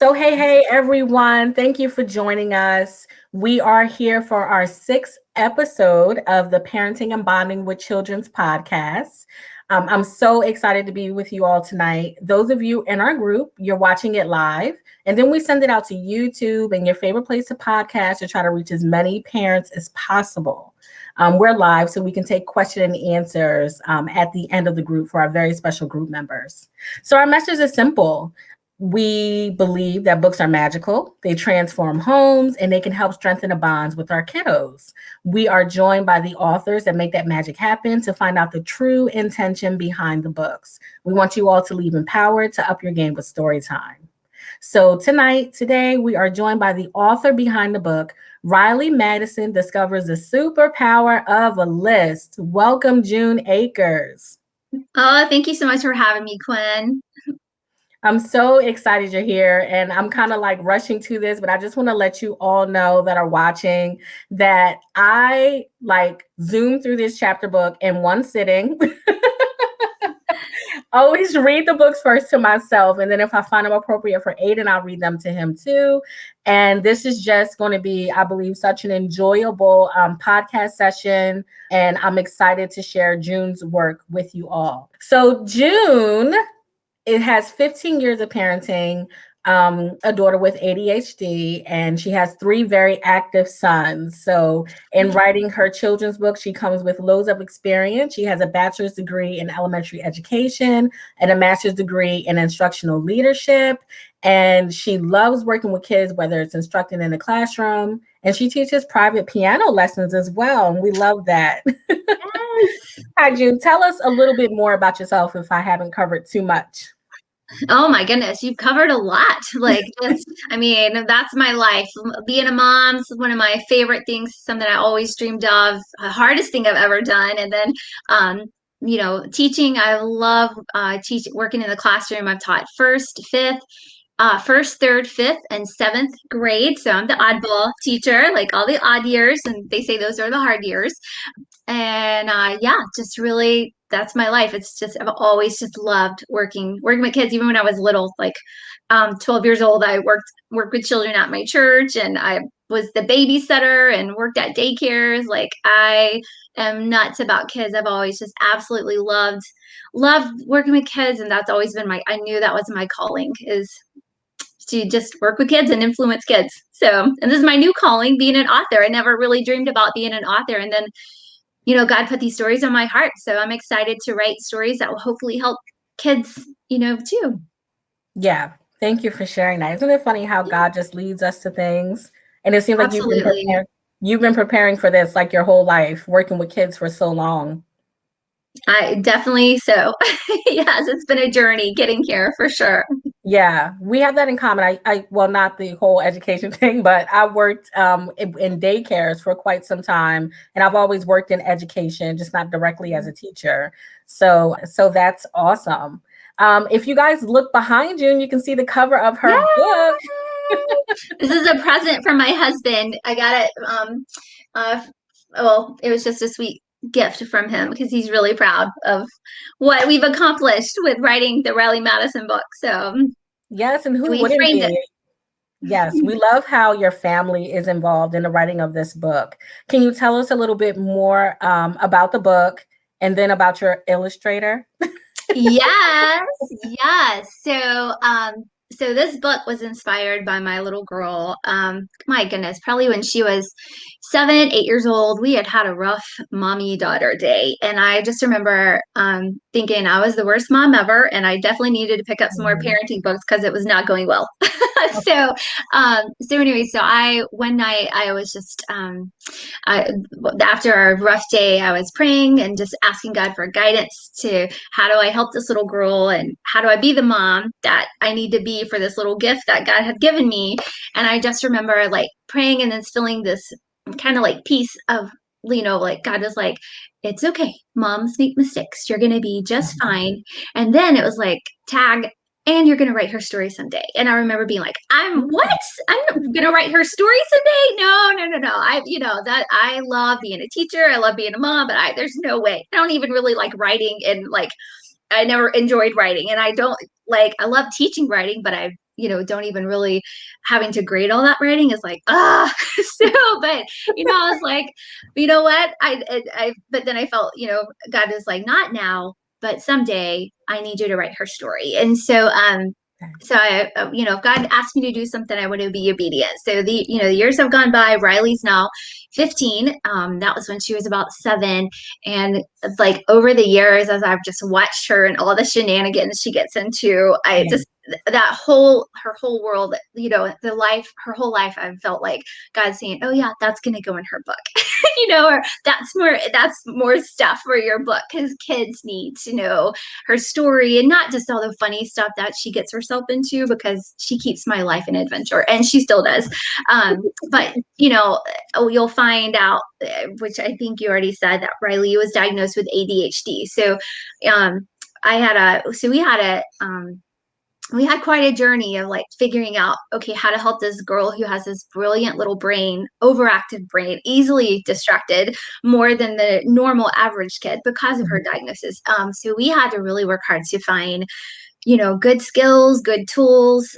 So, hey, everyone. Thank you for joining us. We are here for our sixth episode of the Parenting and Bonding with Children's podcast. I'm so excited to be with you all tonight. Those of you in our group, you're watching it live, and then we send it out to YouTube and your favorite place to podcast to try to reach as many parents as possible. We're live, so we can take question and answers at the end of the group for our very special group members. So, our message is simple. We believe that books are magical, they transform homes, and they can help strengthen the bonds with our kiddos. We are joined by the authors that make that magic happen to find out the true intention behind the books. We want you all to leave empowered to up your game with story time. So today, we are joined by the author behind the book. Riley Madison discovers the superpower of a list. Welcome, June Akers. Oh, thank you so much for having me, Quinn. I'm so excited you're here, and I'm kind of like rushing to this, but I just want to let you all know that are watching that I like zoomed through this chapter book in one sitting. Always read the books first to myself, and then if I find them appropriate for Aiden, I'll read them to him too. And this is just going to be, I believe, such an enjoyable podcast session, and I'm excited to share June's work with you all. So June, it has 15 years of parenting, a daughter with ADHD, and she has 3 very active sons. So in writing her children's book, she comes with loads of experience. She has a bachelor's degree in elementary education and a master's degree in instructional leadership. And she loves working with kids, whether it's instructing in the classroom, and she teaches private piano lessons as well. And we love that. Yes. Hi, June. Tell us a little bit more about yourself if I haven't covered too much. Oh my goodness, you've covered a lot. That's my life. Being a mom's one of my favorite things, something I always dreamed of, the hardest thing I've ever done. And then, teaching, I love working in the classroom. I've taught first, third, fifth, and seventh grade. So I'm the oddball teacher, like all the odd years, and they say those are the hard years. And yeah, just really, that's my life. It's just, I've always just loved working with kids. Even when I was little, like 12 years old, I worked with children at my church, and I was the babysitter and worked at daycares. Like, I am nuts about kids. I've always just absolutely loved working with kids. And that's always been I knew that was my calling, is to just work with kids and influence kids. So, and this is my new calling, being an author. I never really dreamed about being an author. And then God put these stories on my heart. So I'm excited to write stories that will hopefully help kids, too. Yeah. Thank you for sharing that. Isn't it funny how God just leads us to things? And it seems like Absolutely. you've been preparing for this like your whole life, working with kids for so long. I definitely so. Yes, it's been a journey getting here for sure. Yeah, we have that in common. I well, not the whole education thing, but I worked in daycares for quite some time, and I've always worked in education, just not directly as a teacher. So that's awesome. If you guys look behind you, and you can see the cover of her book. This is a present from my husband. I got it. Well, it was just a sweet gift from him because he's really proud of what we've accomplished with writing the Riley Madison book. So Yes, and who we wouldn't framed it. be? Yes, we love how your family is involved in the writing of this book. Can you tell us a little bit more about the book and then about your illustrator? Yes, yes. So this book was inspired by my little girl. My goodness, probably when she was 7, 8 years old. We had a rough mommy-daughter day, and I just remember thinking I was the worst mom ever, and I definitely needed to pick up some more parenting books because it was not going well. So, so anyway, so I one night I was just after a rough day, I was praying and just asking God for guidance to how do I help this little girl, and how do I be the mom that I need to be for this little gift that God had given me. And I just remember like praying and then feeling this kind of like peace of, like God was like, it's okay. Moms make mistakes. You're going to be just fine. And then it was like, tag, and you're going to write her story someday. And I remember being like, I'm going to write her story someday. No. I love being a teacher. I love being a mom, but there's no way. I don't even really like writing, and like, I never enjoyed writing, and I don't I love teaching writing, but don't even really having to grade all that writing is like, so, but, I was like, you know what? But then I felt, God is like, not now, but someday I need you to write her story. And so if God asked me to do something, I want to be obedient. So the years have gone by. Riley's now 15. That was when she was about 7. And like over the years, as I've just watched her and all the shenanigans she gets into, I Yeah. just, her whole world, her whole life, I felt like God saying, oh yeah, that's going to go in her book. Or that's more stuff for your book, because kids need to know her story, and not just all the funny stuff that she gets herself into, because she keeps my life an adventure, and she still does. But you'll find out, which I think you already said, that Riley was diagnosed with ADHD. So um, we had quite a journey of like figuring out, okay, how to help this girl who has this brilliant little brain, overactive brain, easily distracted more than the normal average kid because of her diagnosis. So we had to really work hard to find good skills, good tools.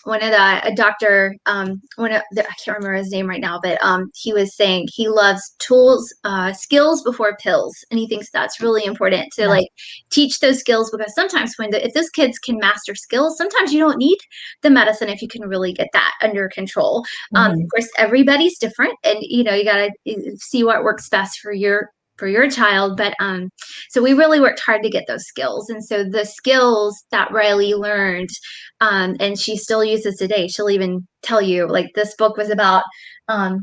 One of a doctor, I can't remember his name right now, but he was saying he loves tools, skills before pills, and he thinks that's really important to Yes. like teach those skills, because sometimes if those kids can master skills, sometimes you don't need the medicine if you can really get that under control. Of Mhm. course, everybody's different, and you gotta see what works best for your child. But so we really worked hard to get those skills. And so the skills that Riley learned, and she still uses today, she'll even tell you, like, this book was about,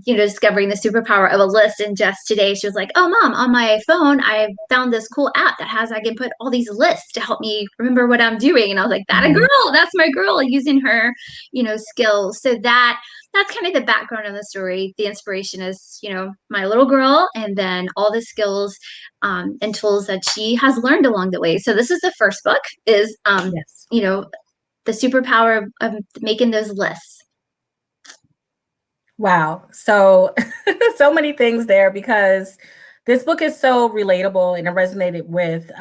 discovering the superpower of a list. And just today, she was like, oh, Mom, on my phone, I found this cool app that I can put all these lists to help me remember what I'm doing. And I was like, that a Mhm. girl, that's my girl, using her, skills. So that's kind of the background of the story. The inspiration is, my little girl, and then all the skills and tools that she has learned along the way. So this is the first book, is, Yes. the superpower of making those lists. Wow. So so many things there, because this book is so relatable and it resonated with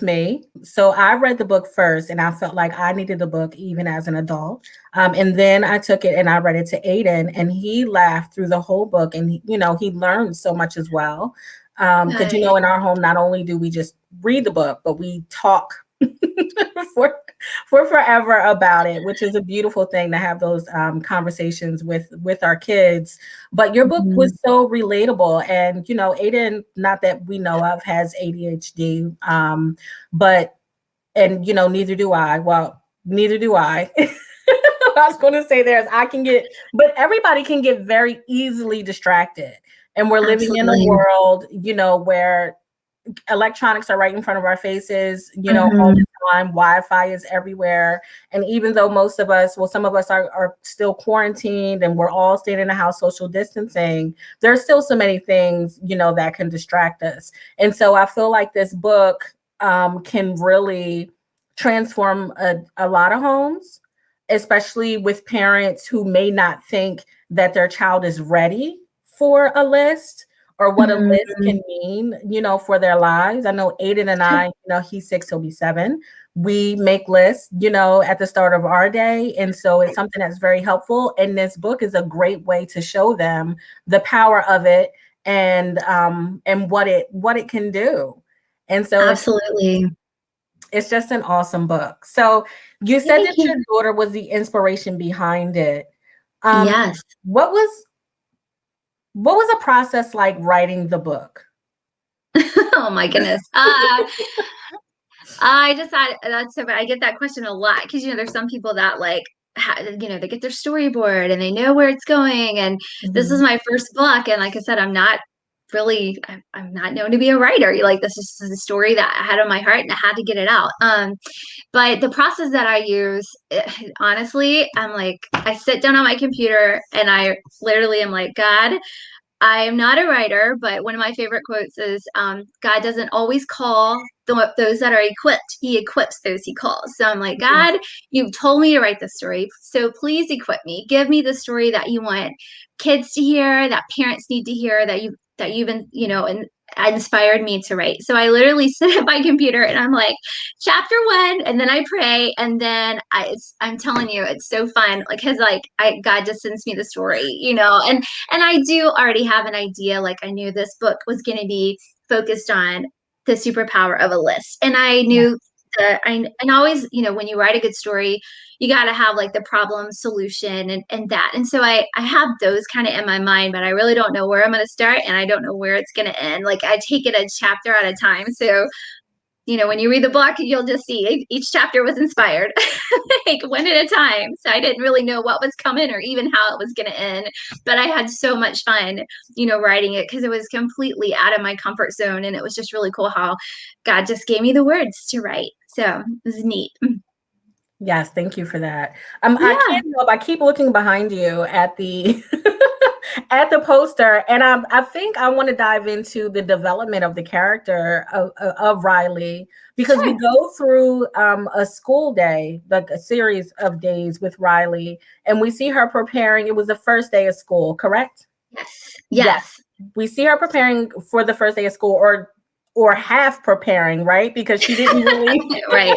me. So I read the book first and I felt like I needed the book even as an adult. And then I took it and I read it to Aiden, and he laughed through the whole book, and he learned so much as well. Because Right. in our home, not only do we just read the book, but we talk for for forever about it, which is a beautiful thing to have those conversations with our kids. But your book was Mhm. so relatable, and Aiden, not that we know of, has ADHD, but and neither do I. Well, neither do I. I was going to say there's I can get, but everybody can get very easily distracted, and we're living in a Absolutely. world, where electronics are right in front of our faces, all Mhm. the time. Wi-Fi is everywhere. And even though some of us are still quarantined and we're all staying in the house, social distancing, there's still so many things, that can distract us. And so I feel like this book can really transform a lot of homes, especially with parents who may not think that their child is ready for a list, or what a list Mhm. can mean, for their lives. I know Aiden and I, he's 6, he'll be 7. We make lists, at the start of our day. And so it's something that's very helpful. And this book is a great way to show them the power of it, and what it can do. And so Absolutely. it's just an awesome book. So you said Thank that you. your daughter was the inspiration behind it. Um, Yes. what was what was the process like writing the book? Oh my goodness. I just thought that's so. I get that question a lot, because there's some people that like they get their storyboard and they know where it's going. And this is Mhm. my first book, and like I said, I'm not known to be a writer. Like, this is a story that I had on my heart, and I had to get it out. But the process that I use, honestly, I'm like, I sit down on my computer and I literally am like, God, I am not a writer, but one of my favorite quotes is, God doesn't always call those that are equipped. He equips those he calls. So I'm like, Mhm. God, you've told me to write this story. So please equip me. Give me the story that you want kids to hear, that parents need to hear, that you've been, inspired me to write. So I literally sit at my computer and I'm like, chapter one, and then I pray, and then I'm telling you, it's so fun. Like, cause like God just sends me the story, and I do already have an idea. Like I knew this book was going to be focused on the superpower of a list, and I Yeah. knew that and always, when you write a good story, you got to have like the problem solution and that. And so I have those kind of in my mind, but I really don't know where I'm going to start and I don't know where it's going to end. Like I take it a chapter at a time. So, when you read the book, you'll just see each chapter was inspired like one at a time. So I didn't really know what was coming or even how it was going to end, but I had so much fun, writing it because it was completely out of my comfort zone. And it was just really cool how God just gave me the words to write. So it was neat. Yes, thank you for that. I Yeah. can't help. I keep looking behind you at the at the poster, and I think I want to dive into the development of the character of Riley because we Sure. go through a school day, like a series of days with Riley, and we see her preparing. It was the first day of school, correct? Yes. Yes, Yes. we see her preparing for the first day of school, or half preparing, right? Because she didn't really. Right.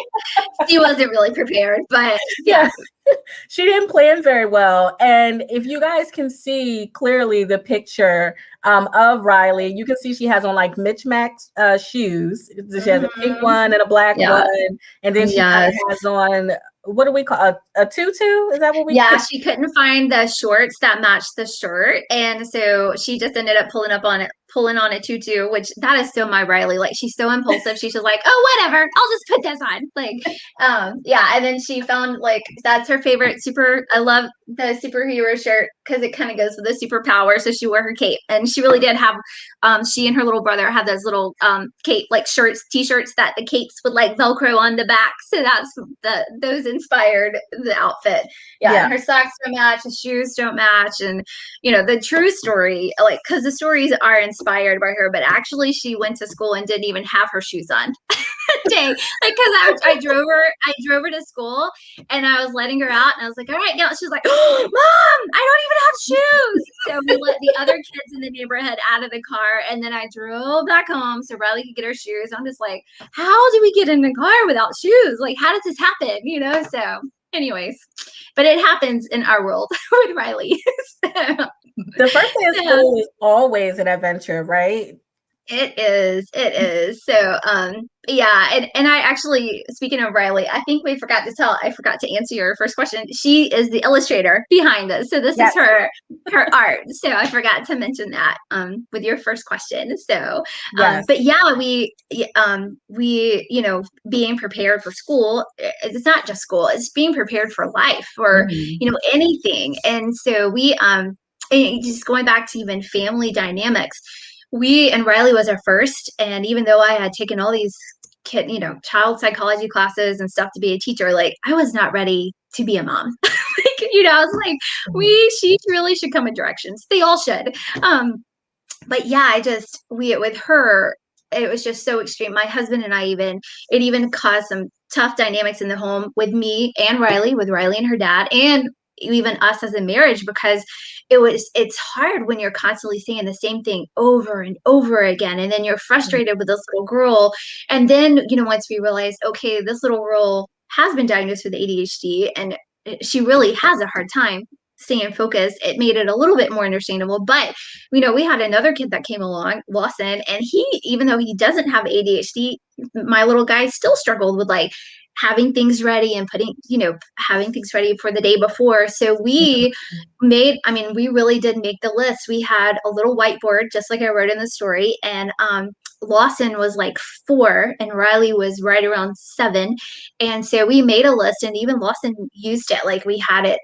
She wasn't really prepared, but Yeah, yeah. she didn't plan very well. And if you guys can see clearly the picture of Riley, you can see she has on like mismatched shoes. She has a pink Mhm. one and a black Yeah. one, and then she kind Yes. of has on, what do we call a tutu? Is that what we? Yeah, she couldn't find the shorts that matched the shirt, and so she just ended up pulling on a tutu, which that is so my Riley. Like she's so impulsive. She's just like, oh, whatever, I'll just put this on. Like, yeah. And then she found like that's her favorite super. I love the superhero shirt because it kind of goes with the superpower. So she wore her cape, and she really did have. She and her little brother had those little cape like shirts, t-shirts that the capes would like Velcro on the back. So that's those inspired the outfit. Yeah, Yeah. and her socks don't match, the shoes don't match, and the true story, like, because the stories are inspired by her, but actually she went to school and didn't even have her shoes on day, like, because I drove her to school, and I was letting her out, and I was like, all right, now she's like, oh, mom, I don't even have shoes. So we let the other kids in the neighborhood out of the car, and then I drove back home so Riley could get her shoes. I'm just like, how do we get in the car without shoes? Like, how does this happen? So anyways, but it happens in our world with Riley. So, The first day of yeah. school is always an adventure, right? It is. It is. So, yeah. And I actually, speaking of Riley, I forgot to answer your first question. She is the illustrator behind this. So this is Yes. her art. So I forgot to mention that, with your first question. So, Yes. but yeah, being prepared for school, it's not just school, it's being prepared for life or, Mhm. anything. And so and just going back to even family dynamics, we and Riley was our first, and even though I had taken all these child psychology classes and stuff to be a teacher, like I was not ready to be a mom. Like, I was like, Mhm. she really should come in directions. They all should. But yeah, we with her, it was just so extreme. My husband and I it even caused some tough dynamics in the home with me and Riley, with Riley and her dad, and even us as a marriage, because it's hard when you're constantly saying the same thing over and over again, and then you're frustrated with this little girl. And then, once we realized, okay, this little girl has been diagnosed with ADHD, and she really has a hard time staying focused, it made it a little bit more understandable. But we had another kid that came along, Lawson, and he, even though he doesn't have ADHD, my little guy still struggled with like having things ready and having things ready for the day before. So we really did make the list. We had a little whiteboard, just like I wrote in the story, and Lawson was like 4 and Riley was right around 7. And so we made a list, and even Lawson used it. Like we had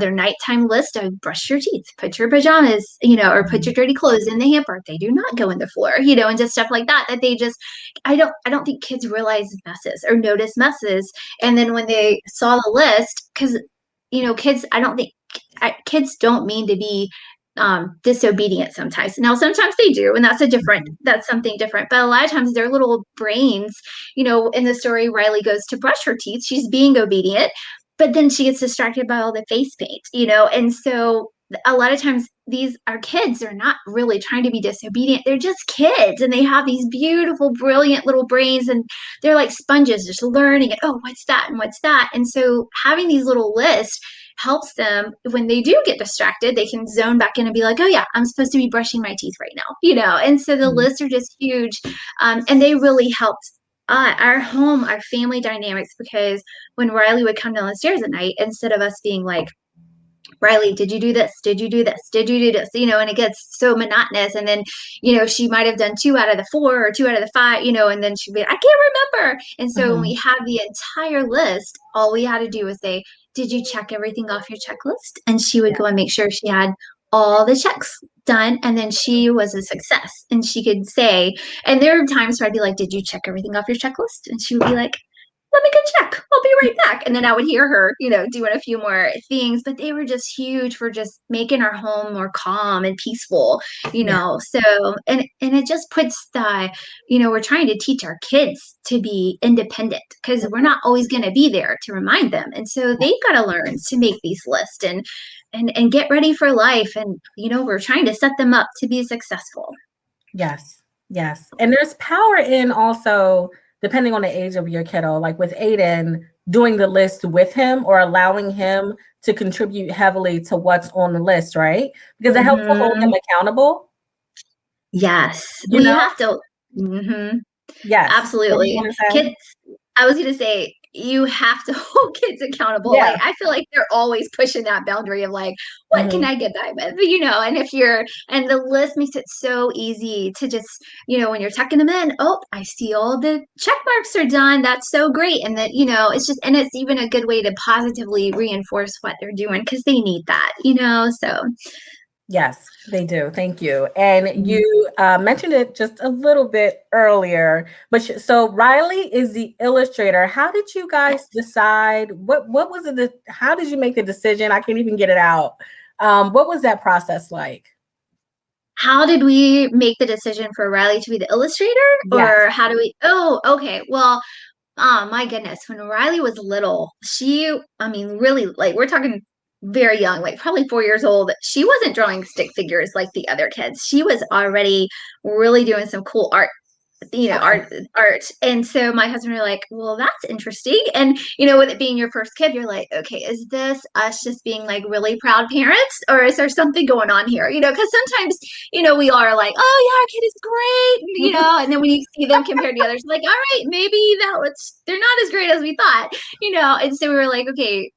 their nighttime list of brush your teeth, put your pajamas, or put your dirty clothes in the hamper. They do not go in the floor, and just stuff like that they just, I don't think kids realize messes or notice messes. And then when they saw the list, because kids, I don't think kids don't mean to be disobedient sometimes. Now, sometimes they do, and that's something different. But a lot of times their little brains, in the story, Riley goes to brush her teeth. She's being obedient, but then she gets distracted by all the face paint, and so a lot of times these our kids are not really trying to be disobedient. They're just kids and they have these beautiful, brilliant little brains and they're like sponges just learning it. Oh, what's that? And what's that? And so having these little lists helps them when they do get distracted, they can zone back in and be like, oh yeah, I'm supposed to be brushing my teeth right now, And so the Mhm. lists are just huge. And they really helped our home, our family dynamics, because when Riley would come down the stairs at night, instead of us being like, Riley, did you do this? Did you do this? Did you do this? And it gets so monotonous. And then, she might have done 2 out of the 4 or 2 out of the 5, and then she'd be, I can't remember. And so when we Mhm. had the entire list, all we had to do was say, did you check everything off your checklist? And she would Yeah. go and make sure she had all the checks done. And then she was a success. And she could say, and there are times where I'd be like, did you check everything off your checklist? And she would be like, let me go check. I'll be right back. And then I would hear her, doing a few more things, but they were just huge for just making our home more calm and peaceful, Yeah. So, and it just puts we're trying to teach our kids to be independent because we're not always going to be there to remind them. And so they've got to learn to make these lists and get ready for life. And, we're trying to set them up to be successful. Yes. Yes. And there's power in also, depending on the age of your kiddo, like with Aiden, doing the list with him or allowing him to contribute heavily to what's on the list, right? Because it helps to hold him Mm-hmm. accountable, Yes, you we know? have to. Mm-hmm. Yes. What were you Absolutely. going to say? Kids, I was going to say, you have to hold kids accountable. Yeah. Like, I feel like they're always pushing that boundary of like, what can Mhm. I get by with? And the list makes it so easy to just, when you're tucking them in, oh, I see all the check marks are done. That's so great. And that, it's just, and it's even a good way to positively reinforce what they're doing because they need that. So. Yes, they do. Thank you. And Mhm. you mentioned it just a little bit earlier, but so Riley is the illustrator. How did you guys decide? What was it? How did you make the decision? I can't even get it out. What was that process like? How did we make the decision for Riley to be the illustrator? Yes. Or how do we? Oh, okay. Well, oh my goodness. When Riley was little, I mean, really, like we're talking very young, like probably 4 years old. She wasn't drawing stick figures like the other kids. She was already really doing some cool art, Okay. art. And so my husband were like, well, that's interesting. And with it being your first kid, you're like, okay, is this us just being like really proud parents, or is there something going on here? Because sometimes, we are like, oh yeah, our kid is great, and then when you see them compared to others, like, all right, maybe they're not as great as we thought, and so we were like, okay,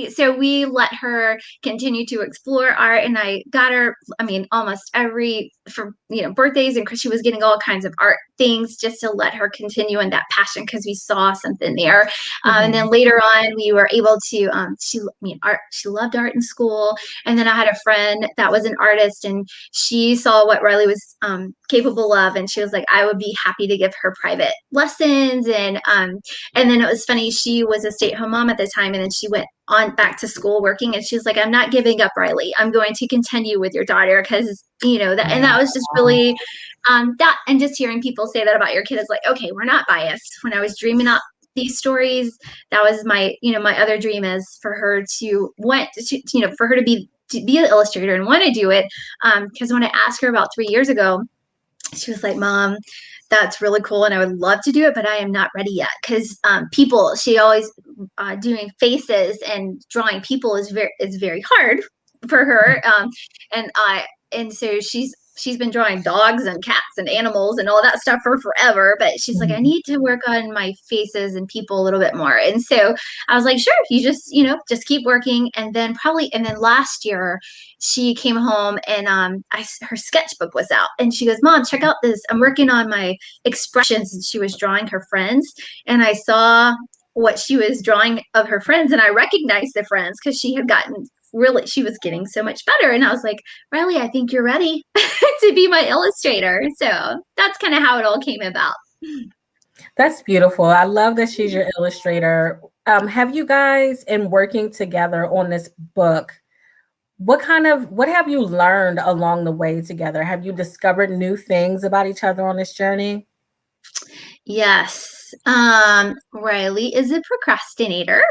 so we let her continue to explore art, and I got her, I mean, almost every for birthdays, and because she was getting all kinds of art things just to let her continue in that passion because we saw something there. And then Mhm. later on, we were able to. Art. She loved art in school, and then I had a friend that was an artist, and she saw what Riley was capable of, and she was like, I would be happy to give her private lessons, and then it was funny. She was a stay-at-home mom at the time, and then she went on back to school working, and she's like, I'm not giving up, Riley. I'm going to continue with your daughter because that, and that was just really that, and just hearing people say that about your kid is like, okay, we're not biased. When I was dreaming up these stories, that was my other dream is for her to want to for her to be an illustrator and want to do it, because when I asked her about 3 years ago, she was like, Mom, that's really cool and I would love to do it, but I am not ready yet. Because she always doing faces and drawing people is very hard for her. And so she's been drawing dogs and cats and animals and all that stuff for forever, but she's like, I Mhm. need to work on my faces and people a little bit more. And so I was like, sure, you just keep working. And then last year she came home and her sketchbook was out, and she goes, Mom, check out this, I'm working on my expressions. And she was drawing her friends, and I saw what she was drawing of her friends, and I recognized the friends because she was getting so much better. And I was like, Riley, I think you're ready to be my illustrator. So that's kind of how it all came about. That's beautiful. I love that she's your illustrator. Have you guys, in working together on this book, what have you learned along the way together? Have you discovered new things about each other on this journey? Yes. Riley is a procrastinator.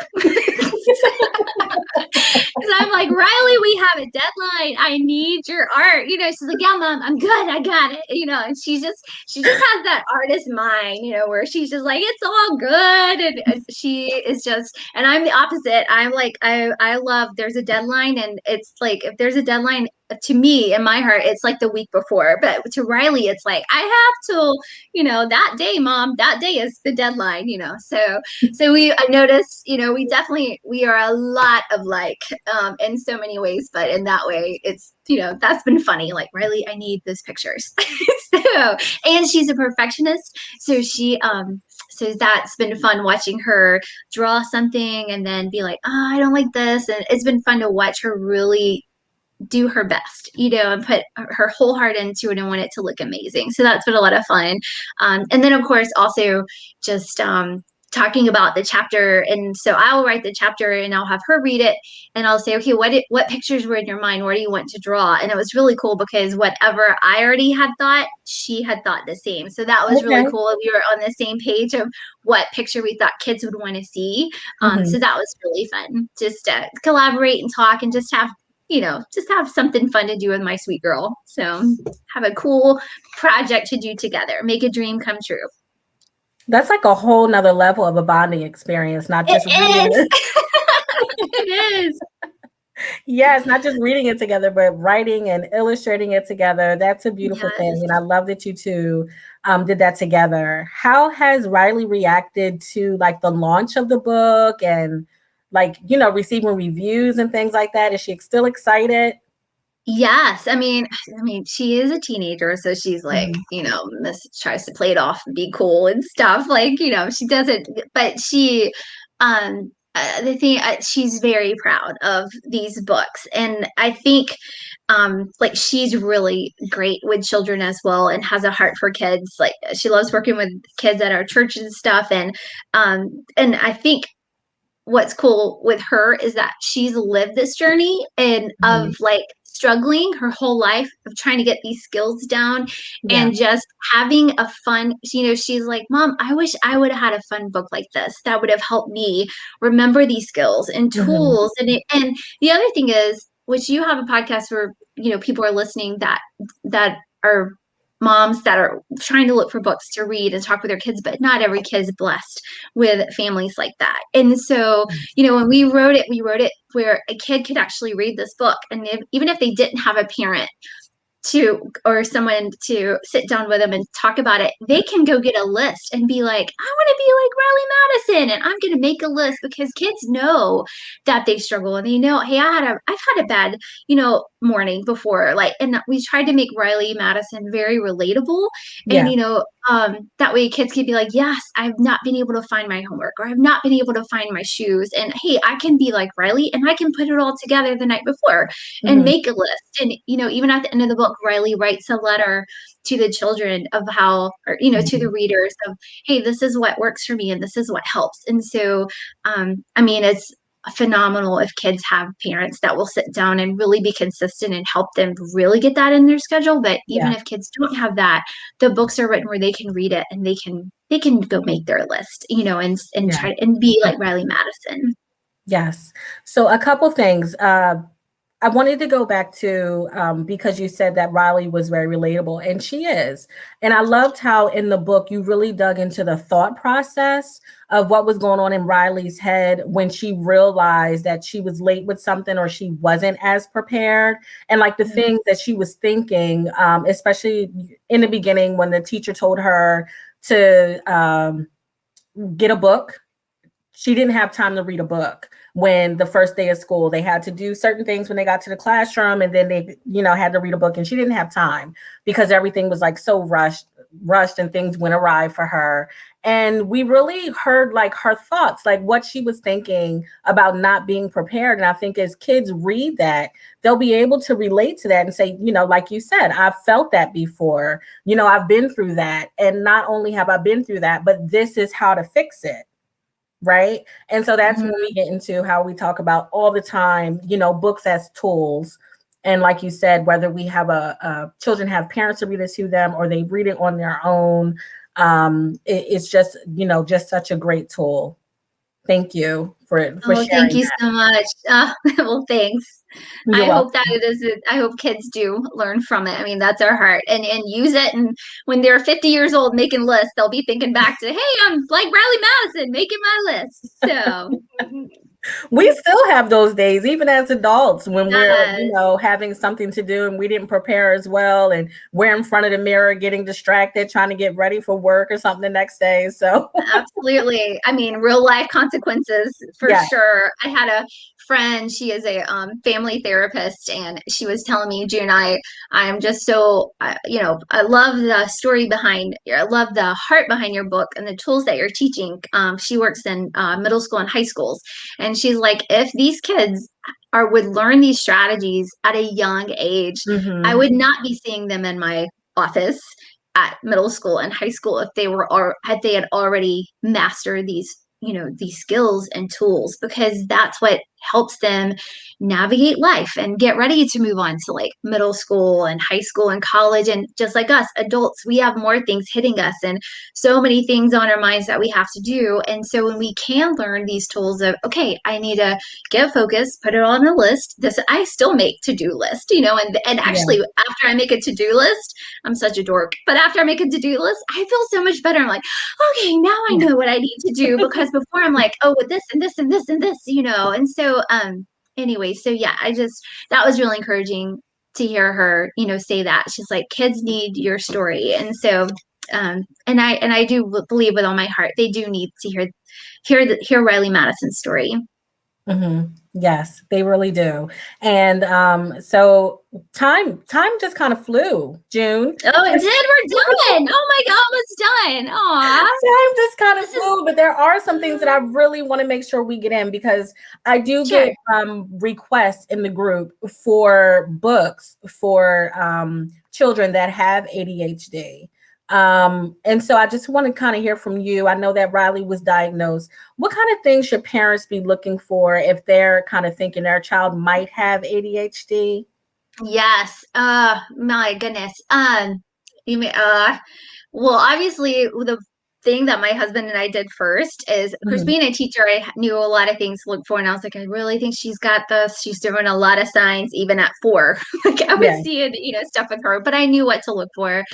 Because I'm like, Riley, we have a deadline. I need your art. She's like, yeah, mom, I'm good. I got it. And she just has that artist mind, where she's just like, it's all good. And she is just, and I'm the opposite. I'm like, I love, there's a deadline. And it's like, if there's a deadline, to me in my heart, it's like the week before. But to Riley, it's like, I have to, that day, mom, that day is the deadline, so I noticed, we are a lot of like, in so many ways, but in that way, it's, that's been funny. Like, Riley, I need those pictures. And she's a perfectionist. So that's been fun watching her draw something and then be like, oh, I don't like this. And it's been fun to watch her really do her best, and put her whole heart into it and want it to look amazing. So that's been a lot of fun. And then, of course, also just talking about the chapter. And so I'll write the chapter and I'll have her read it. And I'll say, okay, what pictures were in your mind? What do you want to draw? And it was really cool because whatever I already had thought, she had thought the same. So that was really cool. We were on the same page of what picture we thought kids would want to see. So that was really fun, just to collaborate and talk and just have something fun to do with my sweet girl. So have a cool project to do together, make a dream come true. That's like a whole nother level of a bonding experience, not just reading it. It is. Yes, not just reading it together, but writing and illustrating it together. That's a beautiful thing. And I love that you two did that together. How has Riley reacted to like the launch of the book and like, receiving reviews and things like that? Is she still excited? Yes. I mean, she is a teenager, so she's like, tries to play it off and be cool and stuff. Like, she doesn't, but she, the thing, she's very proud of these books. And I think, like, she's really great with children as well and has a heart for kids. Like, she loves working with kids at our church and stuff. And I think what's cool with her is that she's lived this journey and of like struggling her whole life of trying to get these skills down and just having a fun, she's like, mom, I wish I would have had a fun book like this that would have helped me remember these skills and tools. And the other thing is, which you have a podcast where, people are listening that are moms that are trying to look for books to read and talk with their kids, but not every kid is blessed with families like that. And so, when we wrote it where a kid could actually read this book. And even if they didn't have a parent or someone to sit down with them and talk about it, they can go get a list and be like, I want to be like Riley Madison, and I'm going to make a list, because kids know that they struggle and they know, hey, I've had a bad, morning before, like, and we tried to make Riley Madison very relatable. And, that way kids can be like, yes, I've not been able to find my homework, or I've not been able to find my shoes. And hey, I can be like Riley and I can put it all together the night before and make a list. And, even at the end of the book, Riley writes a letter to the children of how, or, to the readers of, hey, this is what works for me and this is what helps. And so, it's phenomenal if kids have parents that will sit down and really be consistent and help them really get that in their schedule. But even if kids don't have that, the books are written where they can read it and they can go make their list, and try and be like Riley Madison. Yes. So a couple things. I wanted to go back to, because you said that Riley was very relatable, and she is. And I loved how in the book you really dug into the thought process of what was going on in Riley's head when she realized that she was late with something or she wasn't as prepared. And like the things that she was thinking, especially in the beginning when the teacher told her to get a book. She didn't have time to read a book when the first day of school. They had to do certain things when they got to the classroom, and then they, had to read a book, and she didn't have time because everything was like so rushed and things went awry for her. And we really heard like her thoughts, like what she was thinking about not being prepared. And I think as kids read that, they'll be able to relate to that and say, like you said, I've felt that before, I've been through that. And not only have I been through that, but this is how to fix it. Right. And so that's when we get into how we talk about all the time, books as tools. And like you said, whether we have children have parents to read it to them or they read it on their own, it's just, just such a great tool. Thank you for Oh, thank sharing you that. so much. Well, thanks. You're I hope welcome. that it is. I hope kids do learn from it. I mean, that's our heart, and use it. And when they're 50 years old making lists, they'll be thinking back to, hey, I'm like Riley Madison making my list. So We still have those days, even as adults, when we're, yes, having something to do and we didn't prepare as well, and we're in front of the mirror getting distracted, trying to get ready for work or something the next day. So, absolutely. I mean, real life consequences for yeah. sure. I had a friend, she is a family therapist, and she was telling me, June, I'm just so, I love the story behind, I love the heart behind your book and the tools that you're teaching. She works in middle school and high schools. And she's like, if these kids would learn these strategies at a young age, I Hmm. would not be seeing them in my office at middle school and high school if they had already mastered these skills and tools, because that's what helps them navigate life and get ready to move on to like middle school and high school and college. And just like us adults, we have more things hitting us and so many things on our minds that we have to do. And so when we can learn these tools of, okay, I need to get focused, put it on a list. This I still make to-do list, and Yeah. actually after I make a to-do list, I'm such a dork. But after I make a to-do list, I feel so much better. I'm like, okay, now I know what I need to do, because before I'm like, oh, with this and this and this and this. And so anyway, so yeah, that was really encouraging to hear her, say that. She's like, kids need your story. And so and I do believe with all my heart they do need to hear Riley Madison's story. Hmm. Yes, they really do. And so time just kind of flew, June. Oh, it did. We're done. Oh my God, almost done. Aw. Time just kind of This is flew, but there are some things that I really want to make sure we get in, because I do get sure. requests in the group for books for children that have ADHD. And so I just want to kind of hear from you. I know that Riley was diagnosed. What kind of things should parents be looking for if they're kind of thinking their child might have ADHD? Yes. My goodness. You may, well, obviously, the thing that my husband and I did first is, of course, Mhm. being a teacher, I knew a lot of things to look for, and I was like, I really think she's got this. She's doing a lot of signs, even at 4. Like I was Yeah. seeing, stuff with her, but I knew what to look for.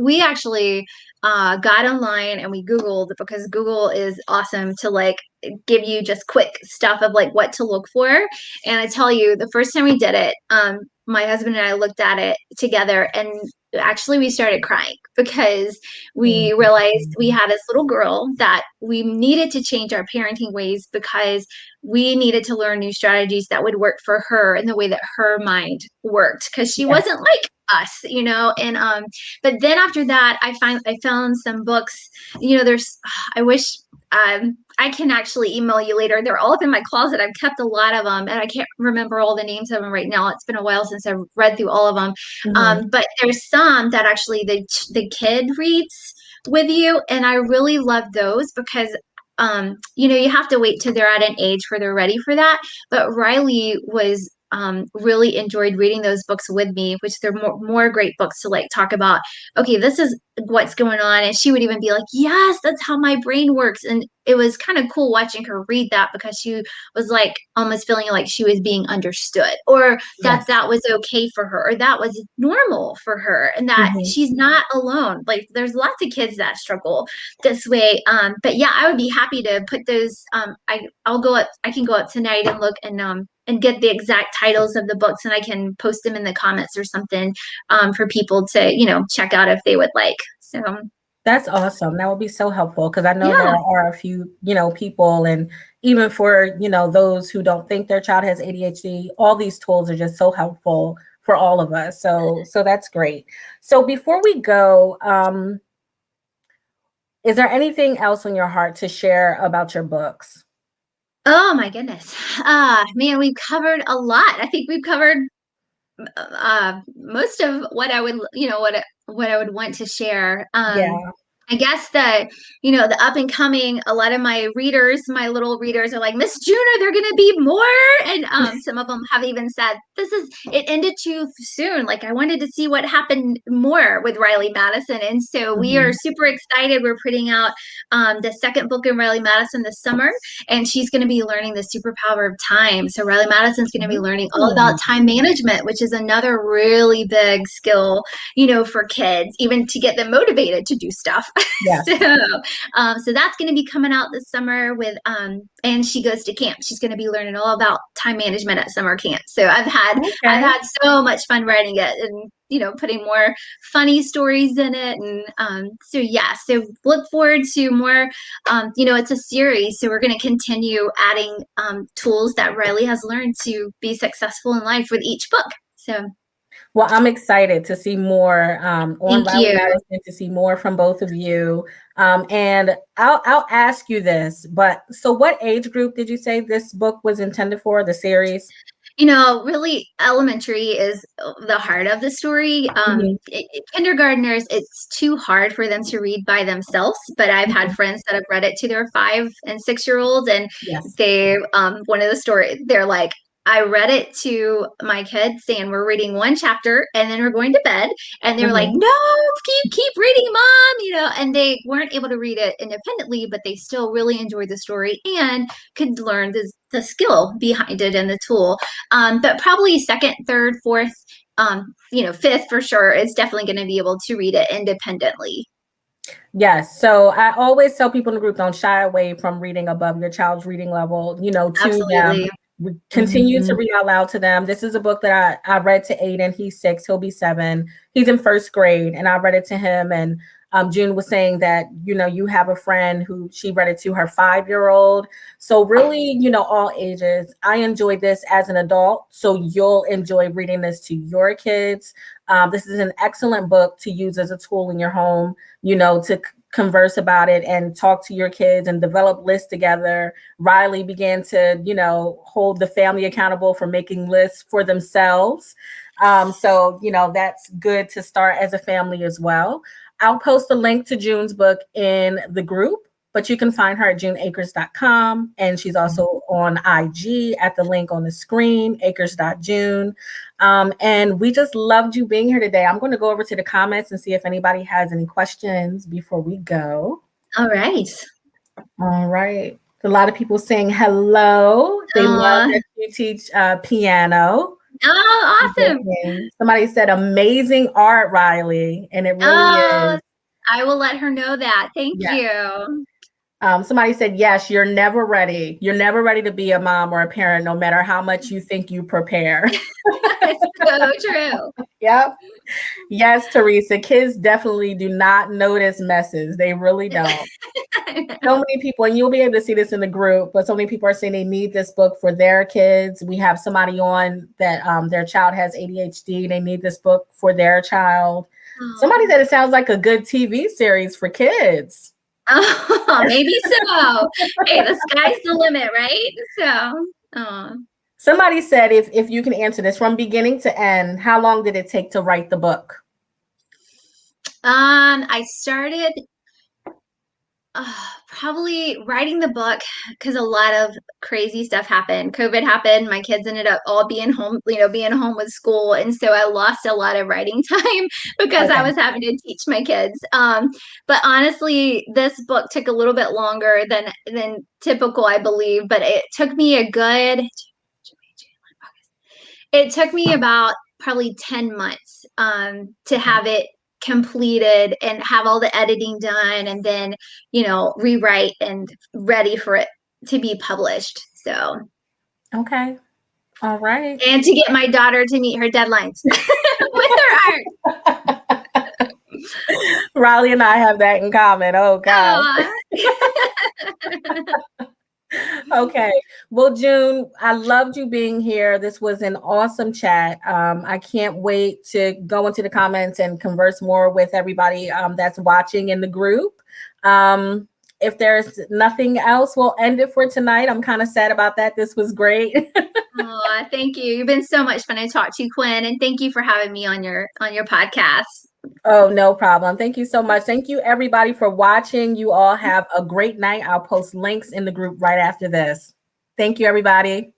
We actually got online and we Googled, because Google is awesome to like give you just quick stuff of like what to look for. And I tell you, the first time we did it, my husband and I looked at it together, and actually we started crying because we realized we Mhm. had this little girl that we needed to change our parenting ways, because we needed to learn new strategies that would work for her in the way that her mind worked, because she Yes. wasn't like us. And but then after that I found some books. There's I wish I can actually email you later. They're all up in my closet. I've kept a lot of them, and I can't remember all the names of them right now. It's been a while since I've read through all of them. Mhm. But there's some that actually the kid reads with you, and I really love those, because you have to wait till they're at an age where they're ready for that. But Riley was really enjoyed reading those books with me, which they're more great books to like talk about. Okay, this is what's going on, and she would even be like, yes, that's how my brain works. And it was kind of cool watching her read that, because she was like almost feeling like she was being understood, or that Yes. that was okay for her, or that was normal for her, and that Mhm. she's not alone. Like there's lots of kids that struggle this way. But yeah, I would be happy to put those. I can go up tonight and look and get the exact titles of the books, and I can post them in the comments or something for people to check out if they would like. So That's awesome. That would be so helpful, because I know there yeah, are a few, people, and even for, those who don't think their child has ADHD, all these tools are just so helpful for all of us. So that's great. So before we go, is there anything else on your heart to share about your books? oh my goodness, man, we've covered a lot. I think we've covered most of what I would want to share. Yeah. I guess the up and coming, a lot of my readers, my little readers are like, Miss June, are there going to be more? And some of them have even said, it ended too soon. Like, I wanted to see what happened more with Riley Madison. And so we are Mhm. super excited. We're putting out the second book in Riley Madison this summer, and she's going to be learning the superpower of time. So Riley Madison's going to be learning all about Ooh. time management, which is another really big skill, for kids, even to get them motivated to do stuff. Yes. So that's going to be coming out this summer and she goes to camp. She's going to be learning all about time management at summer camp. So I've Okay. had so much fun writing it, and putting more funny stories in it. And so look forward to more. It's a series, so we're going to continue adding tools that Riley has learned to be successful in life with each book. So Well, I'm excited to see more on thank Riley you. Madison, to see more from both of you. And I'll ask you this, but so what age group did you say this book was intended for, the series? Really elementary is the heart of the story. Mhm. Kindergartners, it's too hard for them to read by themselves, but I've had Mhm. friends that have read it to their 5 and 6 year olds, and Yes. one of the story, they're like, I read it to my kids saying we're reading one chapter and then we're going to bed. And they were like, Mhm. no, keep reading, mom, and they weren't able to read it independently, but they still really enjoyed the story and could learn the skill behind it and the tool. But probably second, third, fourth, fifth for sure is definitely going to be able to read it independently. Yes. So I always tell people in the group, don't shy away from reading above your child's reading level, to them. Absolutely. We continue to Mhm. read out loud to them. This is a book that I read to Aiden. He's 6, he'll be 7. He's in first grade, and I read it to him. And June was saying that, you have a friend who she read it to her 5-year-old. So really, all ages. I enjoyed this as an adult. So you'll enjoy reading this to your kids. This is an excellent book to use as a tool in your home, to converse about it and talk to your kids and develop lists together. Riley began to, hold the family accountable for making lists for themselves. So, that's good to start as a family as well. I'll post a link to June's book in the group, but you can find her at juneakers.com. And she's also on IG at the link on the screen, akers.june. And we just loved you being here today. I'm going to go over to the comments and see if anybody has any questions before we go. All right. All right. A lot of people saying hello. They love Uh, that you teach piano. oh, awesome. Somebody said amazing art, Riley, and it really Oh, is. I will let her know that. Thank Yes. you. Somebody said, yes, you're never ready. You're never ready to be a mom or a parent, no matter how much you think you prepare. It's so true. Yep. Yes, Teresa. Kids definitely do not notice messes. They really don't. So many people, and you'll be able to see this in the group, but so many people are saying they need this book for their kids. We have somebody on that their child has ADHD. They need this book for their child. Somebody Oh. said it sounds like a good TV series for kids. Oh, maybe so. Hey, the sky's the limit, right? So, oh. Somebody said if you can answer this from beginning to end, how long did it take to write the book? I started probably writing the book because a lot of crazy stuff happened. COVID happened. My kids ended up all being home, being home with school. And so I lost a lot of writing time because I Okay. was having to teach my kids. But honestly, this book took a little bit longer than typical, I believe. But it took me about probably 10 months to have it completed and have all the editing done and then, rewrite and ready for it to be published. So, Okay. All right. and to get my daughter to meet her deadlines with her art. Riley and I have that in common. Oh God. Okay. Well, June, I loved you being here. This was an awesome chat. I can't wait to go into the comments and converse more with everybody that's watching in the group. If there's nothing else, we'll end it for tonight. I'm kind of sad about that. This was great. Oh, thank you. You've been so much fun to talk to, Quinn, and thank you for having me on your podcast. Oh, no problem. Thank you so much. Thank you, everybody, for watching. You all have a great night. I'll post links in the group right after this. Thank you, everybody.